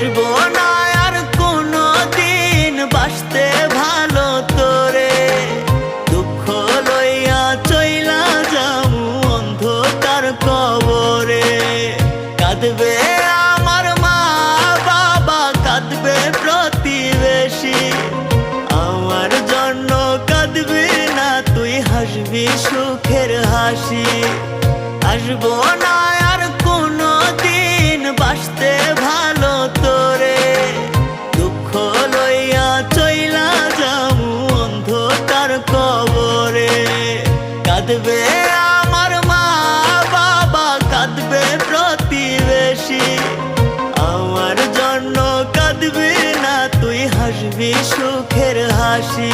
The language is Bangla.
আসবো না আর কোনো দিন বাসতে ভালো তোরে, দুঃখ লইয়া চইলা যামু অন্ধকার কবরে। কাঁদবে আমার মা বাবা, কাঁদবে প্রতিবেশী, আমার জন্য কাঁদবি না তুই, হাসবি সুখের হাসি। আসবো না আর কোনো দিন বাসতে ভালো তোরে, দুঃখ লইয়া চইলা যামু অন্ধকার কবরে। কাঁদবে আমার মা বাবা, কাঁদবে প্রতিবেশী, আমার জন্য কাঁদবি না তুই, হাসবি সুখের হাসি।